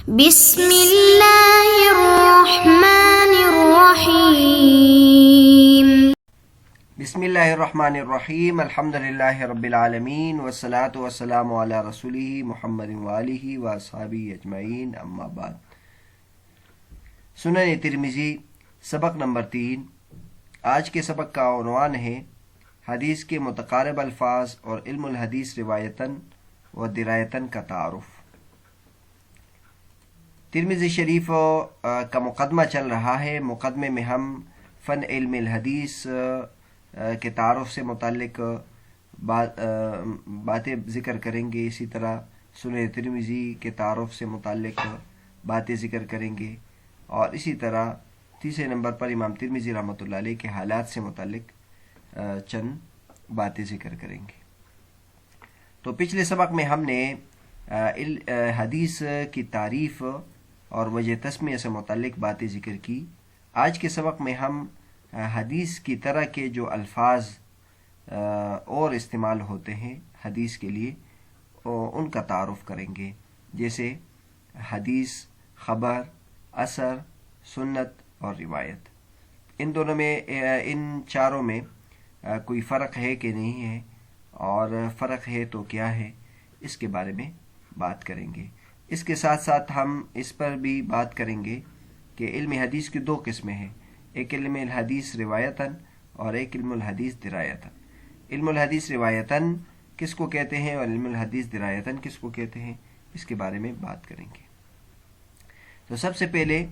بسم اللہ الرحمن الرحیم بسم اللہ الرحمن الرحیم الحمدللہ رب العالمین والصلاة والسلام علی رسولہ محمد وآلہ واصحابہ اجمعین اما بعد۔ سنن ترمذی سبق نمبر 3۔ آج کے سبق کا عنوان ہے حدیث کے متقارب الفاظ اور علم الحدیث روایتاً و درایتاً کا تعارف۔ ترمذی شریف کا مقدمہ چل رہا ہے۔ مقدمے میں ہم فن علم الحدیث کے تعارف سے متعلق باتیں ذکر کریں گے، اسی طرح سنن ترمذی کے تعارف سے متعلق باتیں ذکر کریں گے، اور اسی طرح تیسرے نمبر پر امام ترمذی رحمۃ اللہ علیہ کے حالات سے متعلق چند باتیں ذکر کریں گے۔ تو پچھلے سبق میں ہم نے حدیث کی تعریف اور وجہ تسمیہ سے متعلق باتیں ذکر کی۔ آج کے سبق میں ہم حدیث کی طرح کے جو الفاظ اور استعمال ہوتے ہیں حدیث کے لیے ان کا تعارف کریں گے، جیسے حدیث، خبر، اثر، سنت اور روایت۔ ان دونوں میں ان چاروں میں کوئی فرق ہے کہ نہیں ہے، اور فرق ہے تو کیا ہے، اس کے بارے میں بات کریں گے۔ اس کے ساتھ ساتھ ہم اس پر بھی بات کریں گے کہ علم حدیث کی دو قسمیں ہیں، ایک علم الحدیث روایتاً اور ایک علم الحدیث درایتاً۔ علم الحدیث روایتاً کس کو کہتے ہیں اور علم الحدیث درایتاً کس کو کہتے ہیں، اس کے بارے میں بات کریں گے۔ تو سب سے پہلے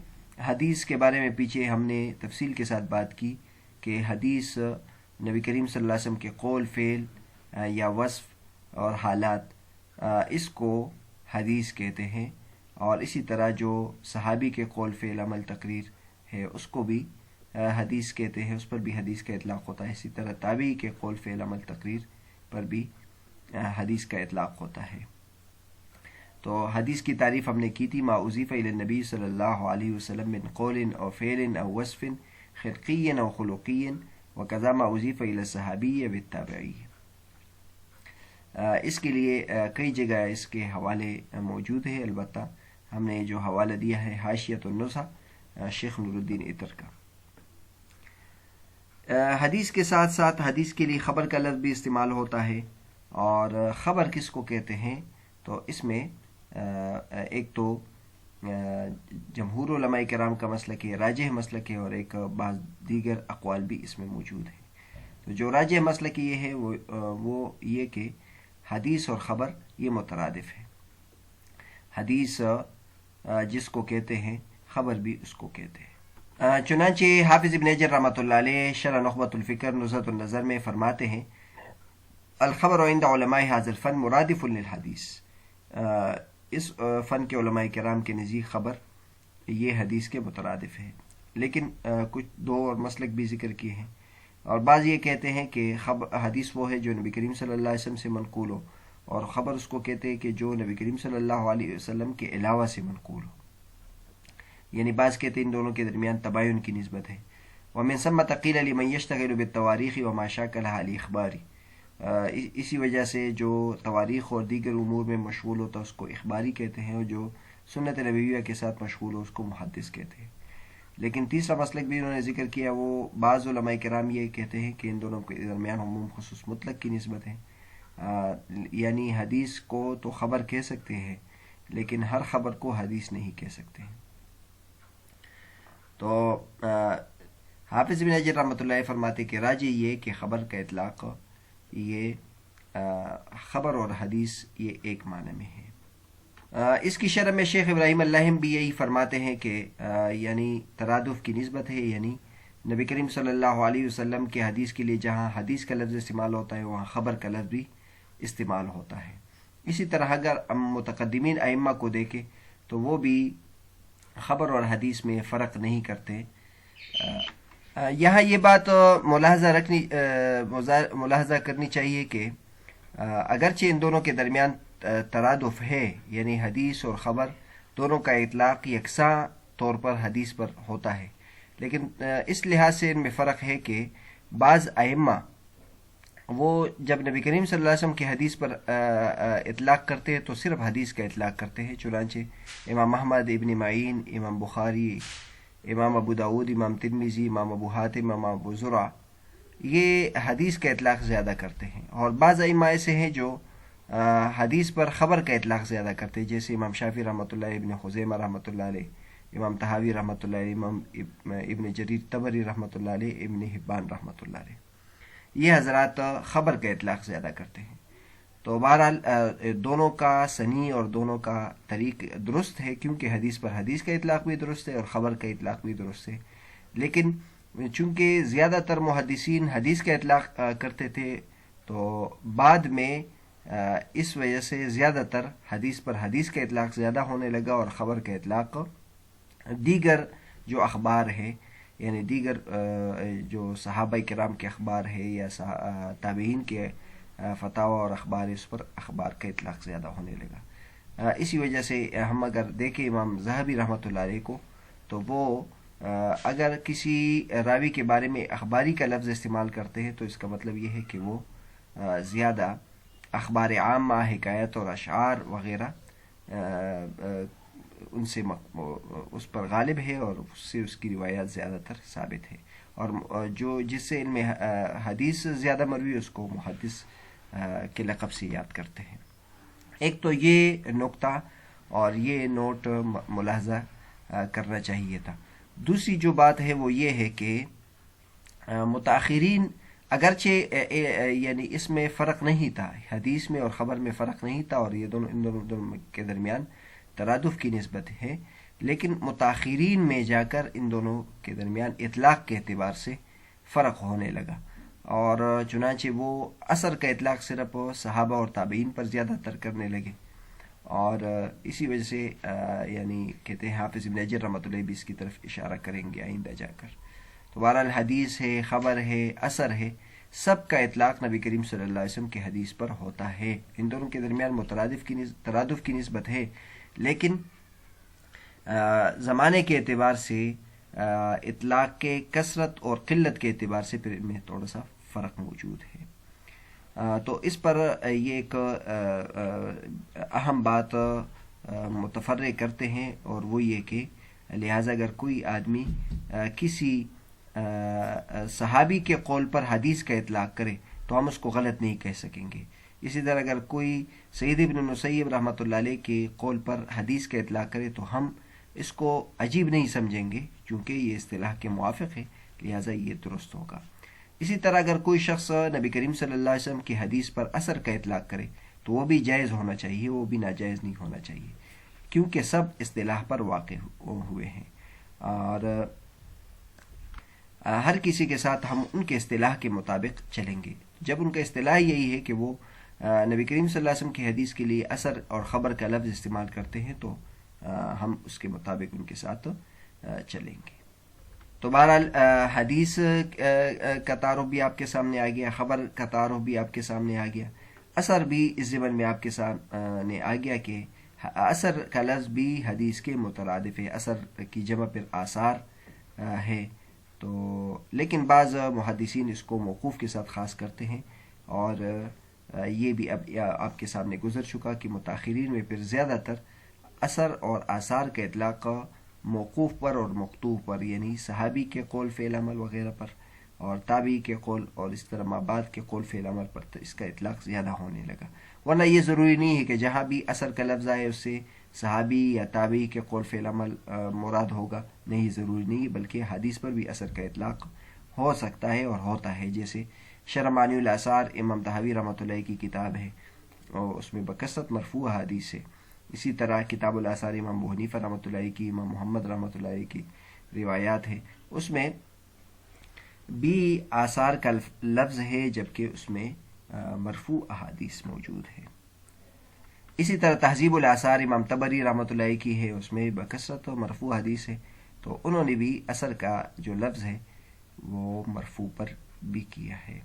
حدیث کے بارے میں پیچھے ہم نے تفصیل کے ساتھ بات کی کہ حدیث نبی کریم صلی اللہ علیہ وسلم کے قول، فعل یا وصف اور حالات، اس کو حدیث کہتے ہیں، اور اسی طرح جو صحابی کے قول، فعل، عمل، تقریر ہے اس کو بھی حدیث کہتے ہیں، اس پر بھی حدیث کا اطلاق ہوتا ہے۔ اسی طرح تابعی کے قول، فعل، عمل، تقریر پر بھی حدیث کا اطلاق ہوتا ہے۔ تو حدیث کی تعریف ہم نے کی تھی، ما اضیف الی النبی صلی اللہ علیہ وسلم من قول او فعل او وصف خلقی او خلقی وکذا ما اضیف الی الصحابی والتابعی۔ اس کے لیے کئی جگہ اس کے حوالے موجود ہیں، البتہ ہم نے جو حوالہ دیا ہے حاشیۃ النزہہ شیخ نور الدین عطر کا۔ حدیث کے ساتھ ساتھ حدیث کے لیے خبر کا لفظ بھی استعمال ہوتا ہے، اور خبر کس کو کہتے ہیں، تو اس میں ایک تو جمہور علماء کرام کا مسلک ہے، راجح مسلک ہے، اور ایک بعض دیگر اقوال بھی اس میں موجود ہیں۔ تو جو راجح مسلک یہ ہے وہ یہ کہ حدیث اور خبر یہ مترادف ہے، حدیث جس کو کہتے ہیں خبر بھی اس کو کہتے ہیں۔ چنانچہ حافظ ابن حجر رحمۃ اللہ علیہ شرح نخبۃ الفکر نزہۃ النظر میں فرماتے ہیں، الخبر عند علماء هذا الفن مرادف للحدیث۔ اس فن کے علماء کرام کے نزدیک خبر یہ حدیث کے مترادف ہے، لیکن کچھ دو اور مسلک بھی ذکر کیے ہیں، اور بعض یہ کہتے ہیں کہ حدیث وہ ہے جو نبی کریم صلی اللہ علیہ وسلم سے منقول ہو، اور خبر اس کو کہتے ہیں کہ جو نبی کریم صلی اللہ علیہ وسلم کے علاوہ سے منقول ہو، یعنی بعض کہتے ہیں ان دونوں کے درمیان تباین کی نسبت ہے۔ ومن ثم قیل لمن یشتغل بالتواریخ وما شاکل الاخبار، اسی وجہ سے جو تواریخ اور دیگر امور میں مشغول ہوتا ہے اس کو اخباری کہتے ہیں، اور جو سنت نبویہ کے ساتھ مشغول ہو اس کو محدث کہتے ہیں۔ لیکن تیسرا مسلک بھی انہوں نے ذکر کیا، وہ بعض علماء کرام یہ کہتے ہیں کہ ان دونوں کے درمیان عموم خصوص مطلق کی نسبت ہے، یعنی حدیث کو تو خبر کہہ سکتے ہیں لیکن ہر خبر کو حدیث نہیں کہہ سکتے ہیں۔ تو حافظ بن حجر رحمۃ اللہ فرماتے کہ راجح یہ کہ خبر کا اطلاق یہ خبر اور حدیث یہ ایک معنی میں ہے۔ اس کی شرح میں شیخ ابراہیم اللاہم بھی یہی فرماتے ہیں کہ یعنی ترادف کی نسبت ہے، یعنی نبی کریم صلی اللہ علیہ وسلم کے حدیث کے لیے جہاں حدیث کا لفظ استعمال ہوتا ہے وہاں خبر کا لفظ بھی استعمال ہوتا ہے۔ اسی طرح اگر ہم متقدمین ائمہ کو دیکھیں تو وہ بھی خبر اور حدیث میں فرق نہیں کرتے۔ یہاں یہ بات ملاحظہ کرنی چاہیے کہ اگرچہ ان دونوں کے درمیان ترادف ہے، یعنی حدیث اور خبر دونوں کا اطلاق یکساں طور پر حدیث پر ہوتا ہے، لیکن اس لحاظ سے ان میں فرق ہے کہ بعض ائمہ وہ جب نبی کریم صلی اللہ علیہ وسلم کی حدیث پر اطلاق کرتے ہیں تو صرف حدیث کا اطلاق کرتے ہیں. چنانچہ امام احمد، ابن معین، امام بخاری، امام ابو داود، امام ترمذی، امام ابو حاتم، امام ابو زرع یہ حدیث کا اطلاق زیادہ کرتے ہیں. اور بعض ائمہ ایسے ہیں جو حدیث پر خبر کا اطلاق زیادہ کرتے ہیں، جیسے امام شافعی رحمۃ اللہ علیہ، ابن خزیمہ رحمۃ اللہ علیہ، امام طحاوی رحمۃ اللہ علیہ، امام ابن جریر طبری رحمۃ اللہ علیہ، ابن حبان رحمۃ اللہ علیہ. یہ حضرات خبر کا اطلاق زیادہ کرتے ہیں. تو بہرحال دونوں کا صنیع اور دونوں کا طریق درست ہے، کیونکہ حدیث پر حدیث کا اطلاق بھی درست ہے اور خبر کا اطلاق بھی درست ہے. لیکن چونکہ زیادہ تر محدثین حدیث کا اطلاق کرتے تھے تو بعد میں اس وجہ سے زیادہ تر حدیث پر حدیث کا اطلاق زیادہ ہونے لگا اور خبر کا اطلاق دیگر جو اخبار ہے، یعنی دیگر جو صحابہ کرام کے اخبار ہے یا تابعین کے فتاوی اور اخبار، اس پر اخبار کا اطلاق زیادہ ہونے لگا. اسی وجہ سے ہم اگر دیکھیں امام ذہبی رحمۃ اللہ علیہ کو، تو وہ اگر کسی راوی کے بارے میں اخباری کا لفظ استعمال کرتے ہیں تو اس کا مطلب یہ ہے کہ وہ زیادہ اخبار عامہ، حکایت اور اشعار وغیرہ ان سے اس پر غالب ہے اور اس سے اس کی روایات زیادہ تر ثابت ہے. اور جو جس سے علم حدیث زیادہ مروی اس کو محدث کے لقب سے یاد کرتے ہیں. ایک تو یہ نقطہ اور یہ نوٹ ملاحظہ کرنا چاہیے تھا. دوسری جو بات ہے وہ یہ ہے کہ متاخرین اگرچہ یعنی اس میں فرق نہیں تھا، حدیث میں اور خبر میں فرق نہیں تھا، اور یہ ان دونوں کے درمیان ترادف کی نسبت ہے، لیکن متاخرین میں جا کر ان دونوں کے درمیان اطلاق کے اعتبار سے فرق ہونے لگا، اور چنانچہ وہ اثر کا اطلاق صرف صحابہ اور تابعین پر زیادہ تر کرنے لگے. اور اسی وجہ سے یعنی کہتے ہیں حافظ ابن حجر رحمۃ اللہ بھی اس کی طرف اشارہ کریں گے آئندہ جا کر. تو بہرحال حدیث ہے، خبر ہے، اثر ہے، سب کا اطلاق نبی کریم صلی اللہ علیہ وسلم کے حدیث پر ہوتا ہے. ان دونوں کے درمیان ترادف کی نسبت ہے، لیکن زمانے کے اعتبار سے اطلاق کے کثرت اور قلت کے اعتبار سے پھر ان میں تھوڑا سا فرق موجود ہے. تو اس پر یہ ایک اہم بات متفرع کرتے ہیں، اور وہ یہ کہ لہٰذا اگر کوئی آدمی کسی صحابی کے قول پر حدیث کا اطلاق کرے تو ہم اس کو غلط نہیں کہہ سکیں گے. اسی طرح اگر کوئی سعید ابن مسیب رحمۃ اللہ علیہ کے قول پر حدیث کا اطلاق کرے تو ہم اس کو عجیب نہیں سمجھیں گے، کیونکہ یہ اصطلاح کے موافق ہے، لہٰذا یہ درست ہوگا. اسی طرح اگر کوئی شخص نبی کریم صلی اللہ علیہ وسلم کی حدیث پر اثر کا اطلاق کرے تو وہ بھی جائز ہونا چاہیے، وہ بھی ناجائز نہیں ہونا چاہیے، کیونکہ سب اصطلاح پر واقع ہوئے ہیں، اور ہر کسی کے ساتھ ہم ان کے اصطلاح کے مطابق چلیں گے. جب ان کا اصطلاح یہی ہے کہ وہ نبی کریم صلی اللہ علیہ وسلم کی حدیث کے لیے اثر اور خبر کا لفظ استعمال کرتے ہیں تو ہم اس کے مطابق ان کے ساتھ چلیں گے. تو بہرحال حدیث کا تعارف بھی آپ کے سامنے آ گیا، خبر کا تعارف بھی آپ کے سامنے آ گیا، اثر بھی اس ضمن میں آپ کے سامنے آ گیا کہ اثر کا لفظ بھی حدیث کے مترادف ہے. اثر کی جمع پھر آثار ہے، تو لیکن بعض محدثین اس کو موقوف کے ساتھ خاص کرتے ہیں، اور یہ بھی اب آپ کے سامنے گزر چکا کہ متاخرین میں پھر زیادہ تر اثر اور آثار کا اطلاق موقوف پر اور مقطوع پر، یعنی صحابی کے قول فعل عمل وغیرہ پر، اور تابعی کے قول اور اس طرح مابعد کے قول فعل عمل پر اس کا اطلاق زیادہ ہونے لگا. ورنہ یہ ضروری نہیں ہے کہ جہاں بھی اثر کا لفظ آئے اس سے صحابی یا تابعی کے قول فعل عمل مراد ہوگا، نہیں، ضروری نہیں، بلکہ حدیث پر بھی اثر کا اطلاق ہو سکتا ہے اور ہوتا ہے. جیسے شرح معانی الاثار امام طحاوی رحمۃ اللہ کی کتاب ہے اور اس میں بکثرت مرفوع حدیث ہے. اسی طرح کتاب الاثار امام ابو حنیفہ رحمۃ اللہ کی، امام محمد رحمۃ اللہ کی روایات ہے، اس میں بھی آثار کا لفظ ہے جبکہ اس میں مرفوع احادیث موجود ہے. اسی طرح تہذیب الاثار امام طبری رحمۃ اللہ کی ہے، اس میں بکثرت مرفوع حدیث ہے، تو انہوں نے بھی اثر کا جو لفظ ہے وہ مرفوع پر بھی کیا ہے.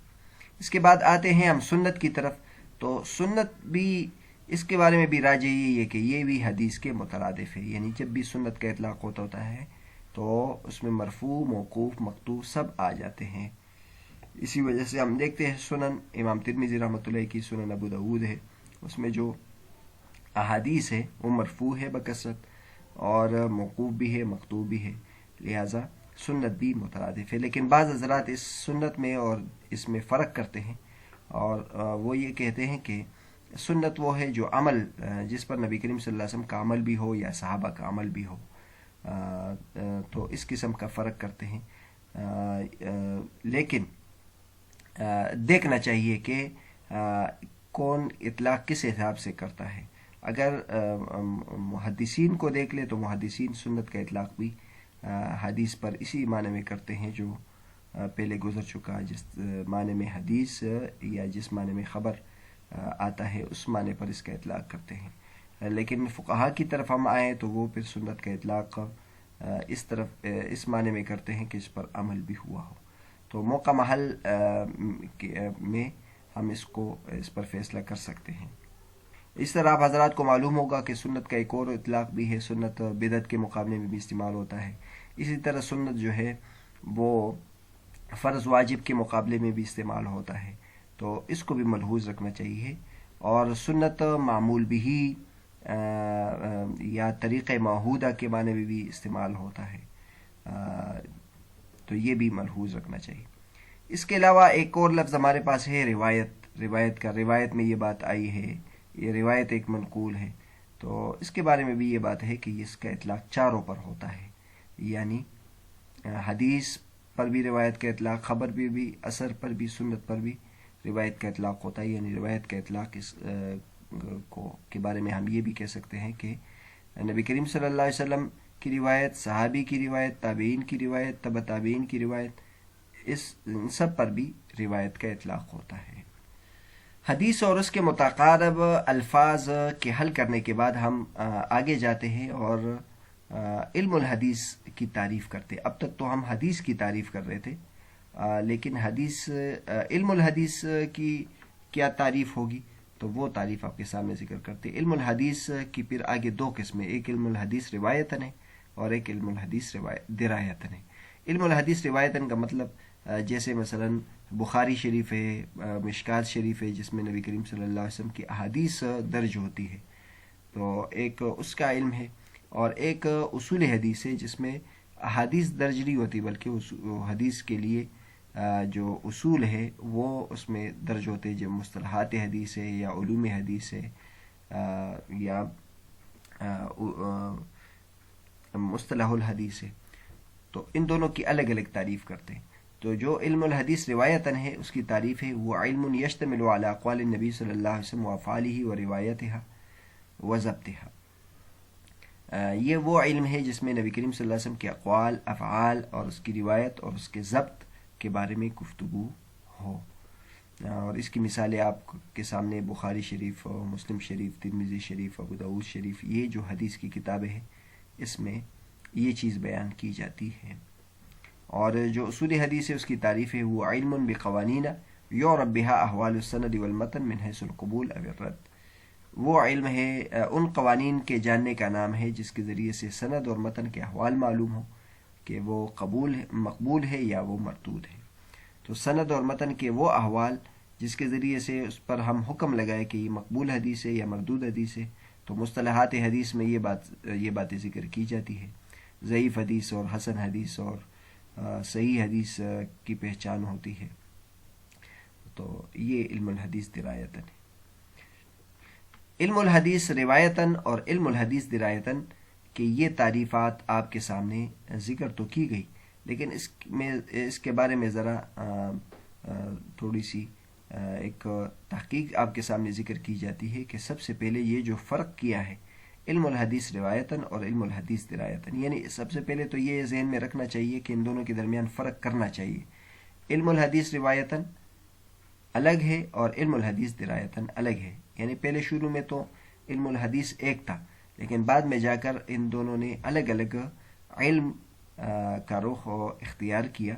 اس کے بعد آتے ہیں ہم سنت کی طرف. تو سنت بھی اس کے بارے میں بھی راجح یہ ہے کہ یہ بھی حدیث کے مترادف ہے، یعنی جب بھی سنت کا اطلاق ہوتا ہے تو اس میں مرفوع، موقوف، مقطوع سب آ جاتے ہیں. اسی وجہ سے ہم دیکھتے ہیں سنن امام ترمذی رحمۃ اللہ کی، سنن ابو داود ہے، اس میں جو احادیث ہے وہ مرفوع ہے بکثرت، اور موقوف بھی ہے، مکتوب بھی ہے، لہٰذا سنت بھی مترادف ہے۔ لیکن بعض حضرات اس سنت میں اور اس میں فرق کرتے ہیں، اور وہ یہ کہتے ہیں کہ سنت وہ ہے جو عمل جس پر نبی کریم صلی اللہ علیہ وسلم کا عمل بھی ہو یا صحابہ کا عمل بھی ہو، تو اس قسم کا فرق کرتے ہیں۔ لیکن دیکھنا چاہیے کہ کون اطلاق کس حساب سے کرتا ہے۔ اگر محدثین کو دیکھ لے تو محدثین سنت کا اطلاق بھی حدیث پر اسی معنی میں کرتے ہیں جو پہلے گزر چکا، جس معنی میں حدیث یا جس معنی میں خبر آتا ہے اس معنی پر اس کا اطلاق کرتے ہیں۔ لیکن فقہا کی طرف ہم آئیں تو وہ پھر سنت کا اطلاق اس معنی میں کرتے ہیں کہ اس پر عمل بھی ہوا ہو۔ تو موقع محل میں ہم اس پر فیصلہ کر سکتے ہیں۔ اس طرح آپ حضرات کو معلوم ہوگا کہ سنت کا ایک اور اطلاق بھی ہے، سنت بدعت کے مقابلے میں بھی استعمال ہوتا ہے۔ اسی طرح سنت جو ہے وہ فرض واجب کے مقابلے میں بھی استعمال ہوتا ہے، تو اس کو بھی ملحوظ رکھنا چاہیے۔ اور سنت معمول بھی یا طریقہ معہودہ کے معنی میں بھی استعمال ہوتا ہے، تو یہ بھی ملحوظ رکھنا چاہیے۔ اس کے علاوہ ایک اور لفظ ہمارے پاس ہے روایت کا۔ روایت میں یہ بات آئی ہے، یہ روایت ایک منقول ہے، تو اس کے بارے میں بھی یہ بات ہے کہ اس کا اطلاق چاروں پر ہوتا ہے، یعنی حدیث پر بھی روایت کا اطلاق، خبر بھی، اثر پر بھی، سنت پر بھی روایت کا اطلاق ہوتا ہے۔ یعنی روایت کا اطلاق کے بارے میں ہم یہ بھی کہہ سکتے ہیں کہ نبی کریم صلی اللہ علیہ وسلم کی روایت، صحابی کی روایت، تابعین کی روایت، تبع تابعین کی روایت، ان سب پر بھی روایت کا اطلاق ہوتا ہے۔ حدیث اور اس کے متقارب الفاظ کے حل کرنے کے بعد ہم آگے جاتے ہیں اور علم الحدیث کی تعریف کرتے۔ اب تک تو ہم حدیث کی تعریف کر رہے تھے، لیکن علم الحدیث کی کیا تعریف ہوگی، تو وہ تعریف آپ کے سامنے ذکر کرتے۔ علم الحدیث کی پھر آگے دو قسمیں، ایک علم الحدیث روایتاً ہے اور ایک علم الحدیث درایتاً ہے۔ علم الحدیث روایتاً کا مطلب جیسے مثلا بخاری شریف ہے، مشکات شریف ہے، جس میں نبی کریم صلی اللہ علیہ وسلم کی احادیث درج ہوتی ہے، تو ایک اس کا علم ہے۔ اور ایک اصول حدیث ہے جس میں احادیث درج نہیں ہوتی، بلکہ حدیث کے لیے جو اصول ہے وہ اس میں درج ہوتے ہیں، جو مصطلحات حدیث ہے یا علوم حدیث ہے یا مصطلح الحدیث ہے، تو ان دونوں کی الگ الگ تعریف کرتے ہیں۔ تو جو علم الحدیث روایتاً ہے اس کی تعریف ہے وہ علم یشتمل علی اقوال النبی صلی اللہ علیہ وسلم وافعالہ وروایتها وضبطها۔ یہ وہ علم ہے جس میں نبی کریم صلی اللہ علیہ وسلم کے اقوال، افعال اور اس کی روایت اور اس کے ضبط کے بارے میں گفتگو ہو۔ اور اس کی مثالیں آپ کے سامنے بخاری شریف، مسلم شریف، ترمذی شریف، ابو داؤد شریف، یہ جو حدیث کی کتابیں ہیں اس میں یہ چیز بیان کی جاتی ہے۔ اور جو اصول حدیث ہے اس کی تعریف ہے وہ علم بقوانین یعرف بها احوال السند والمتن من حیث القبول او الرد۔ وہ علم ہے، ان قوانین کے جاننے کا نام ہے جس کے ذریعے سے سند اور متن کے احوال معلوم ہو کہ وہ مقبول ہے یا وہ مردود ہے۔ تو سند اور متن کے وہ احوال جس کے ذریعے سے اس پر ہم حکم لگائے کہ یہ مقبول حدیث ہے یا مردود حدیث ہے، تو مصطلحات حدیث میں یہ باتیں ذکر کی جاتی ہے۔ ضعیف حدیث اور حسن حدیث اور صحیح حدیث کی پہچان ہوتی ہے۔ تو یہ علم الحدیث درایتاً ہے۔ علم الحدیث روایتاً اور علم الحدیث درایتاً کہ یہ تعریفات آپ کے سامنے ذکر تو کی گئی، لیکن اس کے بارے میں ذرا تھوڑی سی ایک تحقیق آپ کے سامنے ذکر کی جاتی ہے کہ سب سے پہلے یہ جو فرق کیا ہے علم الحدیث روایتاً اور علم الحدیث درایتاً، یعنی سب سے پہلے تو یہ ذہن میں رکھنا چاہیے کہ ان دونوں کے درمیان فرق کرنا چاہیے۔ علم الحدیث روایتاً الگ ہے اور علم الحدیث درایتاً الگ ہے، یعنی پہلے شروع میں تو علم الحدیث ایک تھا، لیکن بعد میں جا کر ان دونوں نے الگ الگ علم کا رخ اختیار کیا۔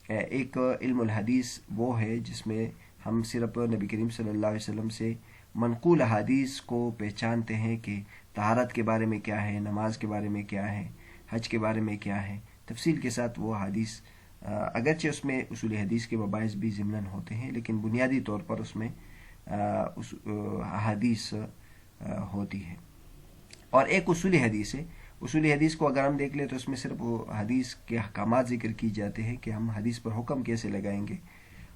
ایک علم الحدیث وہ ہے جس میں ہم صرف نبی کریم صلی اللہ علیہ وسلم سے منقول احادیث کو پہچانتے ہیں کہ طہارت کے بارے میں کیا ہے، نماز کے بارے میں کیا ہے، حج کے بارے میں کیا ہے، تفصیل کے ساتھ وہ حدیث اگرچہ اس میں اصول حدیث کے مباحث بھی ضمناً ہوتے ہیں، لیکن بنیادی طور پر اس میں حدیث ہوتی ہے۔ اور ایک اصول حدیث ہے، اصول حدیث کو اگر ہم دیکھ لیں تو اس میں صرف وہ حدیث کے احکامات ذکر کی جاتے ہیں کہ ہم حدیث پر حکم کیسے لگائیں گے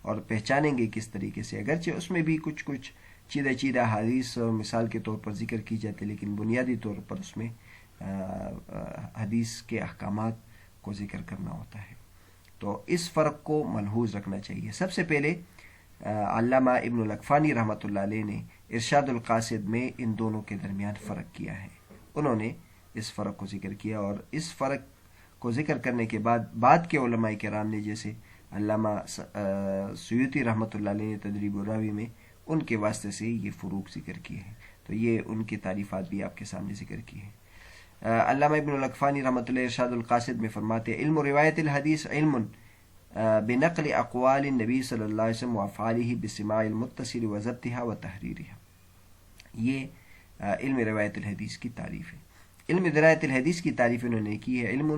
اور پہچانیں گے کس طریقے سے، اگرچہ اس میں بھی کچھ چیدہ حدیث مثال کے طور پر ذکر کی جاتی ہے، لیکن بنیادی طور پر اس میں حدیث کے احکامات کو ذکر کرنا ہوتا ہے۔ تو اس فرق کو ملحوظ رکھنا چاہیے۔ سب سے پہلے علامہ ابن الاقفانی رحمۃ اللہ علیہ نے ارشاد القاصد میں ان دونوں کے درمیان فرق کیا ہے، انہوں نے اس فرق کو ذکر کیا، اور اس فرق کو ذکر کرنے کے بعد کے علماء کرام نے، جیسے علامہ سیوطی رحمۃ اللہ علیہ نے تدریب الراوی میں ان کے واسطے سے یہ فروق ذکر کیے ہیں، تو یہ ان کی تعریفات بھی آپ کے سامنے ذکر کی ہیں۔ علامہ ابن الاقفانی رحمۃ اللہ ارشاد القاصد میں فرماتے ہیں، علم روایت الحدیث علم بنقل اقوال النبی صلی اللہ علیہ وسلم وافعالہ بسماع المتصل وضبطها وتحریرها، یہ علم روایت الحدیث کی تعریف ہے۔ علم روایت الحدیث کی تعریف انہوں نے کی ہے، علم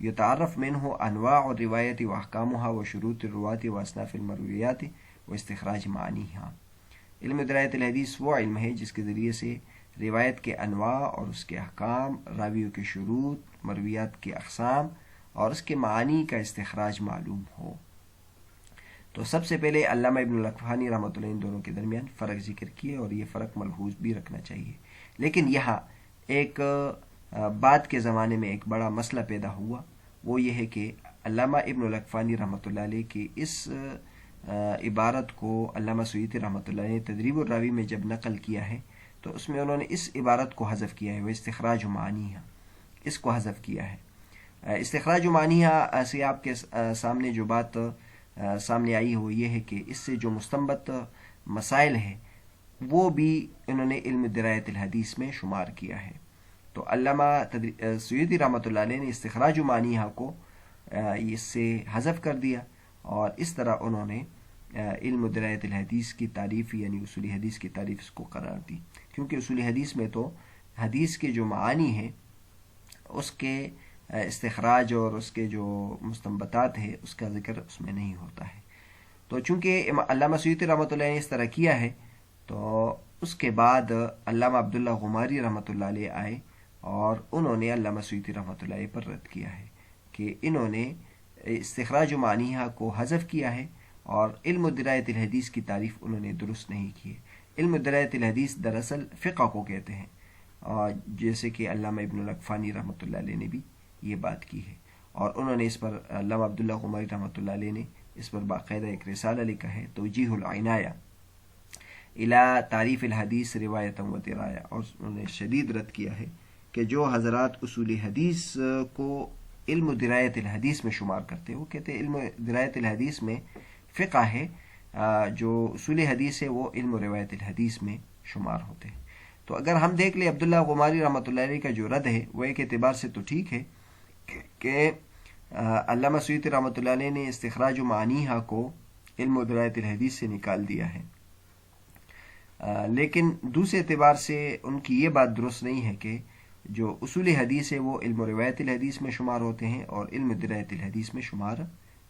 یتعرف منہ انواع الروایت واحکامها وشروط الروات واصناف المرویات واستخراج معانیها۔ علم روایت الحدیث وہ علم ہے جس کے ذریعے سے روایت کے انواع اور اس کے احکام، راویوں کے شروط، مرویات کے اقسام اور اس کے معانی کا استخراج معلوم ہو۔ تو سب سے پہلے علامہ ابن الاقفانی رحمۃ اللہ ان دونوں کے درمیان فرق ذکر کیے، اور یہ فرق ملحوظ بھی رکھنا چاہیے۔ لیکن یہاں ایک بعد کے زمانے میں ایک بڑا مسئلہ پیدا ہوا، وہ یہ ہے کہ علامہ ابن الاقفانی رحمۃ اللہ علیہ کی اس عبارت کو علامہ سیوطی رحمۃ اللہ علیہ نے تدریب الراوی میں جب نقل کیا ہے تو اس میں انہوں نے اس عبارت کو حذف کیا ہے، وہ استخراج معانیہ، اس کو حذف کیا ہے۔ استخراج معانیہ سے آپ کے سامنے جو بات سامنے آئی ہو یہ ہے کہ اس سے جو مستنبط مسائل ہیں وہ بھی انہوں نے علم درایت الحدیث میں شمار کیا ہے۔ تو علامہ سیوطی رحمۃ اللہ علیہ نے استخراج معانیہ کو اس سے حذف کر دیا، اور اس طرح انہوں نے علم درایت الحدیث کی تعریف یعنی اصول حدیث کی تعریف اس کو قرار دی، کیونکہ اصول حدیث میں تو حدیث کے جو معانی ہیں اس کے استخراج اور اس کے جو مستنبطات ہیں اس کا ذکر اس میں نہیں ہوتا ہے۔ تو چونکہ علامہ سیوطی رحمۃ اللہ نے اس طرح کیا ہے تو اس کے بعد علامہ عبداللہ غماری رحمۃ اللہ علیہ آئے اور انہوں نے علامہ سیوطی رحمۃ اللہ علیہ پر رد کیا ہے کہ انہوں نے استخراج معانیہ کو حذف کیا ہے، اور علم درایت الحدیث کی تعریف انہوں نے درست نہیں کی ہے۔ علم درایت الحدیث دراصل فقہ کو کہتے ہیں، اور جیسے کہ علامہ ابن الاقفانی رحمۃ اللہ علیہ نے بھی یہ بات کی ہے، اور انہوں نے اس پر علامہ عبداللہ غماری رحمۃ اللہ علیہ نے اس پر باقاعدہ ایک رسالہ لکھا ہے، توجیہ العنایہ الی تعریف الحدیث روایتا و درایا، اور انہوں نے شدید رد کیا ہے کہ جو حضرات اصول حدیث کو علم درایت الحدیث میں شمار کرتے ہیں، وہ کہتے ہیں علم درایت الحدیث میں فقہ ہے، جو اصول حدیث ہے وہ علم روایت الحدیث میں شمار ہوتے ہیں۔ تو اگر ہم دیکھ لیں عبداللہ غماری رحمۃ اللہ علیہ کا جو رد ہے وہ ایک اعتبار سے تو ٹھیک ہے کہ علامہ سیوطی رحمۃ اللہ علیہ نے استخراج معانیہ کو علم درایت الحدیث سے نکال دیا ہے، لیکن دوسرے اعتبار سے ان کی یہ بات درست نہیں ہے کہ جو اصول حدیث ہے وہ علم روایت الحدیث میں شمار ہوتے ہیں اور علم درایت الحدیث میں شمار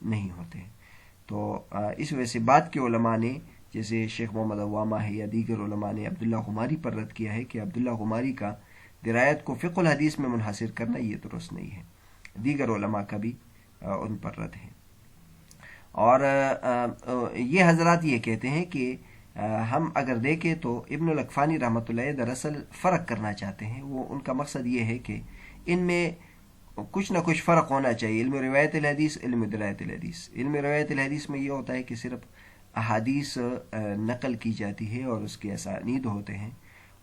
نہیں ہوتے ہیں۔ تو اس وجہ سے بعد کے علماء نے، جیسے شیخ محمد عوامہ ہے یا دیگر علماء نے عبداللہ غماری پر رد کیا ہے کہ عبداللہ غماری کا درایت کو فقہ الحدیث میں منحصر کرنا یہ درست نہیں ہے، دیگر علماء کا بھی ان پر رد ہے۔ اور یہ حضرات یہ کہتے ہیں کہ ہم اگر دیکھیں تو ابن الاقفانی رحمۃ اللہ دراصل فرق کرنا چاہتے ہیں، وہ ان کا مقصد یہ ہے کہ ان میں کچھ نہ کچھ فرق ہونا چاہیے، علم روایت الحدیث، علم درایت الحدیث۔ علم روایت الحدیث میں یہ ہوتا ہے کہ صرف احادیث نقل کی جاتی ہے اور اس کے اسانید ہوتے ہیں،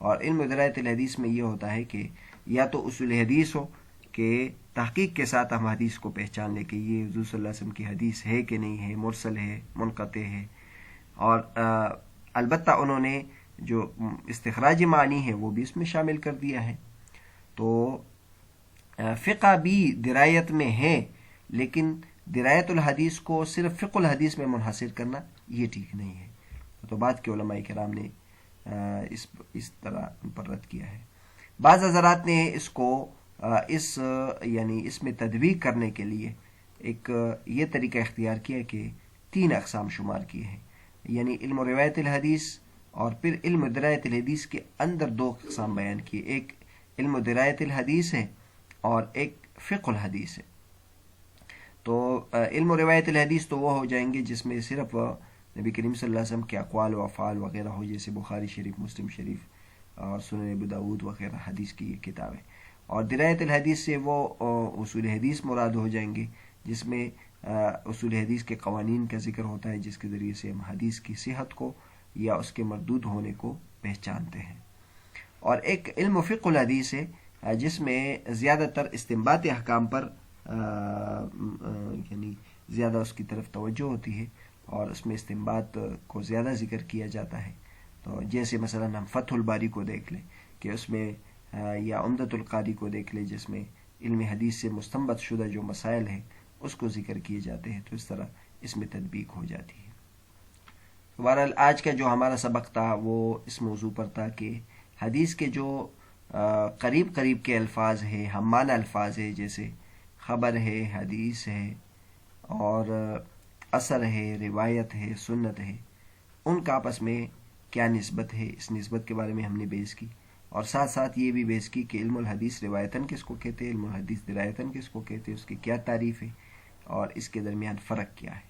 اور علم درایت الحدیث میں یہ ہوتا ہے کہ یا تو اصول حدیث ہو کہ تحقیق کے ساتھ ہم حدیث کو پہچان لیں کہ یہ حضور صلی اللہ علیہ وسلم کی حدیث ہے کہ نہیں ہے، مرسل ہے، منقطع ہے، اور البتہ انہوں نے جو استخراج معنی ہے وہ بھی اس میں شامل کر دیا ہے۔ تو فقہ بھی درایت میں ہے، لیکن درایت الحدیث کو صرف فقہ الحدیث میں منحصر کرنا یہ ٹھیک نہیں ہے۔ تو بعد کے علماء کرام نے اس طرح ان پر رد کیا ہے۔ بعض حضرات نے اس کو یعنی اس میں تدویق کرنے کے لیے ایک یہ طریقہ اختیار کیا کہ 3 اقسام شمار کیے ہیں، یعنی علم و روایت الحدیث اور پھر علم و درایت الحدیث کے اندر 2 اقسام بیان کیے، ایک علم و درایت الحدیث ہے اور ایک فقہ الحدیث ہے۔ تو علم و روایت الحدیث تو وہ ہو جائیں گے جس میں صرف نبی کریم صلی اللہ علیہ وسلم کے اقوال و افعال وغیرہ ہو، جیسے بخاری شریف، مسلم شریف اور سنن ابو داود وغیرہ حدیث کی کتابیں، اور درایت الحدیث سے وہ اصول حدیث مراد ہو جائیں گے جس میں اصول حدیث کے قوانین کا ذکر ہوتا ہے، جس کے ذریعے سے ہم حدیث کی صحت کو یا اس کے مردود ہونے کو پہچانتے ہیں۔ اور ایک علم و فقہ الحدیث ہے جس میں زیادہ تر استنباط احکام پر یعنی زیادہ اس کی طرف توجہ ہوتی ہے اور اس میں استنباط کو زیادہ ذکر کیا جاتا ہے۔ تو جیسے مثلا ہم فتح الباری کو دیکھ لیں کہ اس میں یا عمدۃ القاری کو دیکھ لیں جس میں علم حدیث سے مستنبط شدہ جو مسائل ہیں اس کو ذکر کیے جاتے ہیں، تو اس طرح اس میں تطبیق ہو جاتی ہے۔ بہرحال آج کا جو ہمارا سبق تھا وہ اس موضوع پر تھا کہ حدیث کے جو قریب قریب کے الفاظ ہیں، ہم معنی الفاظ ہیں، جیسے خبر ہے، حدیث ہے اور اثر ہے، روایت ہے، سنت ہے، ان کا آپس میں کیا نسبت ہے، اس نسبت کے بارے میں ہم نے بحث کی، اور ساتھ ساتھ یہ بھی بحث کی کہ علم الحدیث روایتاً کس کو کہتے ہیں، علم الحدیث درایتاً کس کو کہتے ہیں، اس کی کیا تعریف ہے اور اس کے درمیان فرق کیا ہے۔